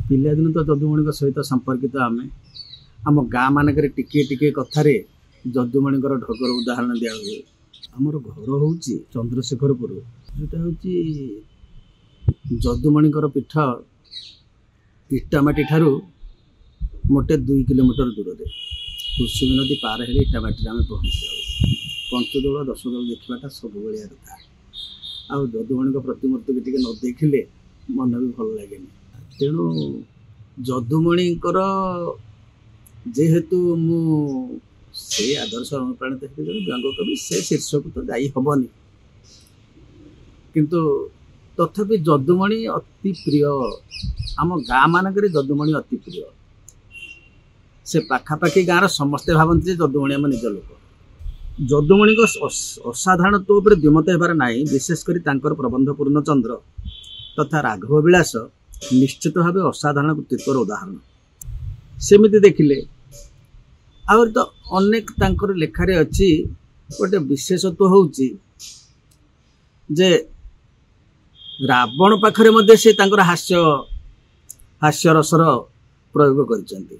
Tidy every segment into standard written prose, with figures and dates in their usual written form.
पिलादिन तो जदुमणि सहित संपर्कित आम आम गाँ मानक टिके टिके कथार जदुमणि ढगर उदाहरण दिया हुए। आमर घर हूँ चंद्रशेखरपुर, जोटा हूँ जदुमणि पीठ इटामाटी ठारू मोटे 2 किलोमीटर दूर में कुसुमी नदी पार हेले इटामाटी आम पहुँची जाऊ। पंचदोल 10 दल देखाटा सब भाया कथा। आ जदुमणि प्रतिमूर्ति भी टे न देखिले मन भी भल लगे। तेणु जदुमणि जेहेतु से आदर्श अनुप्राणित व्यंग कवि से शीर्षक तो जाई हबनी, किंतु तथापि जदुमणि अति प्रिय आम गाँ मानक जदुमणि अति प्रिय। से पाखापाखि गाँव समस्ते भावती जदुमणि आम निज लोक। जदुमणि असाधारणत्व पर द्विमत होबार नाई। विशेषकर प्रबंध पूर्णचंद्र तथा राघव विलास निश्चित भाव असाधारण कृतित्वर उदाहरण। सेमिति देखिले आउर तो अनेक तांकर लेखारे अच्छी गोटे विशेषत्व होउची जे रावण पाखरे मध्ये से तांकर हास्य रसर प्रयोग करिसेंती।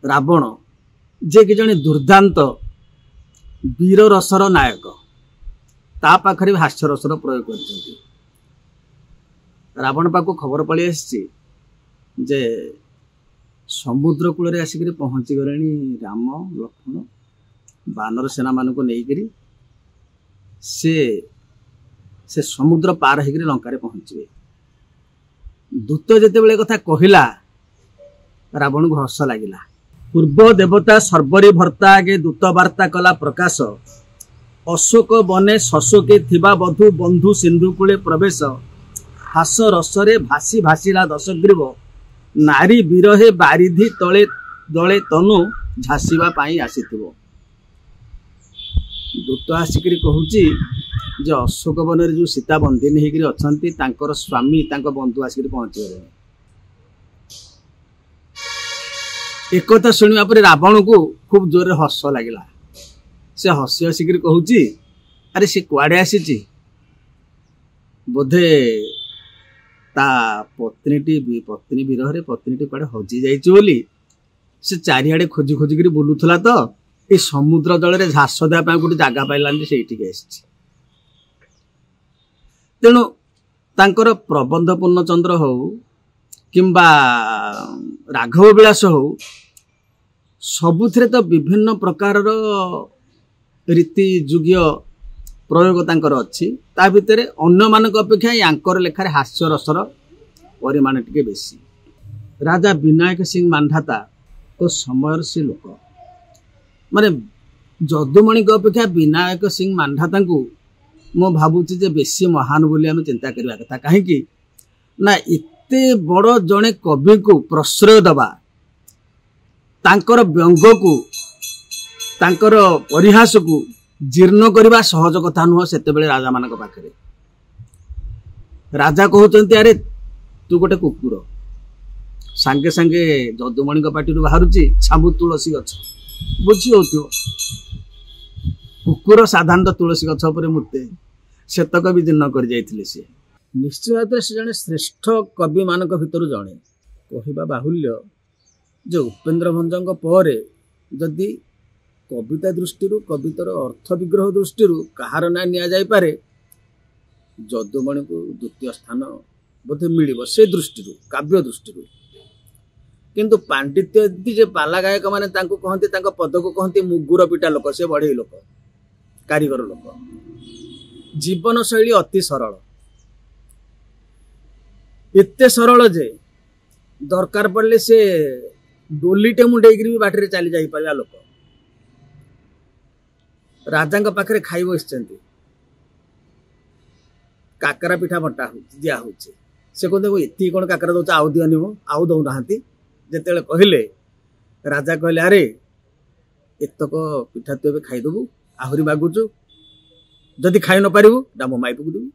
रावण जे कि जने दुर्दांत वीर रसर नायक, ता पाखरे हास्य रसर प्रयोग करिसेंती। रावण पाखु खबर पड़ी आसी जे समुद्र कूल आसिक पहुँची गले राम लक्ष्मण बानर सेना मान को लेकर से समुद्र पार होकर लंका पहुँचे। दूत जिते कथा कहला रावण को हस लगिला। पूर्व देवता सर्वरी भर्ता आगे दूत वार्ता कला प्रकाश। अशोक बने शशोके थिबा बधु बंधु सिंधु कूले प्रवेश। हास रसरे भासी भासीला दशग्रीव। नारी विरहे बारिधि तले दले तनु झासीबा पाई आसीथिबो। दूत आसिक कहूची जे अशोक वन जो सीता बंदिनी होकर अछंती तांकर स्वामी तांकर बंधु आसिक पहुंची गले। एक कथा सुनिबा परे रावण को खूब जोर हस लगिला। से हसी हसिक कहूची अरे से कुआडे आसीची, बोधे ता पत्नी विरह पत्नी कड़े हजि जाइए से चारिआडे खोजी खोजिक बुलूला। तो ये समुद्र जल में झास देवा गोटे जगह पाइलानी से तेणु तांकर प्रबंध पूर्णचंद्र हो किंबा राघव विलास हो सबुथिरे तो विभिन्न प्रकार रीति जुग्य प्रयोग तांकर अच्छी। ता भितर अन्य मानक अपेक्षा यांकर लेखार हास्य रसर परिमाण टिके बेसी। राजा विनायक सिंह मांधाता को समय से लोक माने जदुमणि अपेक्षा विनायक सिंह मांधाता को मो भावुची जे बेसी महान बोली आम चिंता करवा कथा। कहीं ना एते बड़ जड़े कवि को प्रश्रय दबा, तांकर व्यंग को तांकर परिहास को जीर्ण करने सहज कथा नुह। से राजा मान पाखे राजा कहते अरे तू गोटे कुकुर, सांगे सांगे जदुमणि पार्टी बाहर छाबु तुलसी गछ बुझी हो। कुकुर साधारण तुलसी गछ पर मूर्ते सेतक भी जीर्ण कर जाइथिले। से निश्चित भाव से जड़े श्रेष्ठ कवि मानक भितर जड़े कहवा बाहुल्य जो उपेन्द्र भंजक पर जदि कविता दृष्टि कवितार अर्थ विग्रह दृष्टि कहार ना नि जदुमणि को द्वितीय स्थान बोधे मिल से दृष्टि काव्य दृष्टि। किंतु पांडित्य जे पाला गायक माने तांको कहते पद को कहते मुगुर पिटा लोक, से बढ़ई लोक कारीगर लोक। जीवन शैली अति सरल, एते सरल जे दरकार पड़े से डोलीटे मुंडेक भी बाटर चली जाई पारा लोक। राजा पाखे खाई बस काकरा पिठा बंटा दिया हो से कहते ये कौन काकरा दौच आउ दिअनि मो आउ दौना जिते कहले राजा कहले अरे एतक पिठा तू ए खाईदेबू आहरी मागुचु जदि खाई न पारू ना मो माइप को देवी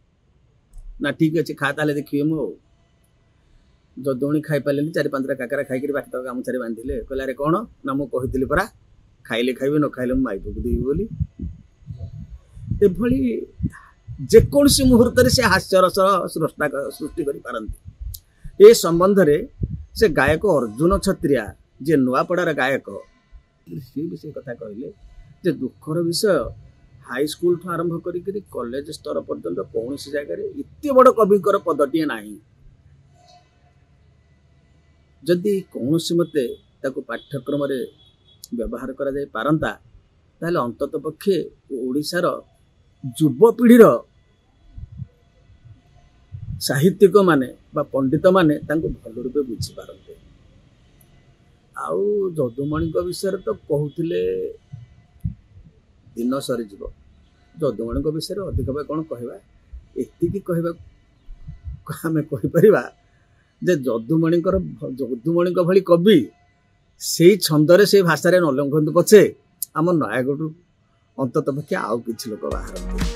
ना ठीक अच्छे खा ताले देखिए मो जदुमणि खाई पारे 4-5टा काकरा खाई बाकी तक गामुछारे बांधिले कहले अरे कौन ना मु कही परा खाइले खाइबे न खाइले माइप को देवी बोली। एभली जेकोसी मुहूर्त से हास्यरस सृष्टि कर पारती ए संबंध रे से गायक अर्जुन छत्रिया जे नुआपड़ार गायक सी भी से कथा कहले जे दुखर विषय हाई स्कूल ठू आरंभ करी कॉलेज स्तर पर्यंत कौन सी जगह एत बड़ कविकर पदटी ना जदि कौन मते ताको पाठ्यक्रम रे व्यवहार करा जाय पारंता ताले अंतत पक्षे ओडिशार युवपीढ़ीर साहित्यिक माने बा पंडित माने तांको भल रूपे बुझी पारते। आउ जदुमणि विषय तो कहते दिन सरी जीव जदुमणि विषय अधिक कौन कहवा एति कहवा आम कहीपर जे जदुमणि भली कवि से छंदरे से भाषा न लंघंतु पछे आम नयागढ़ अंतत पक्षे आउ किछि लोक बाहर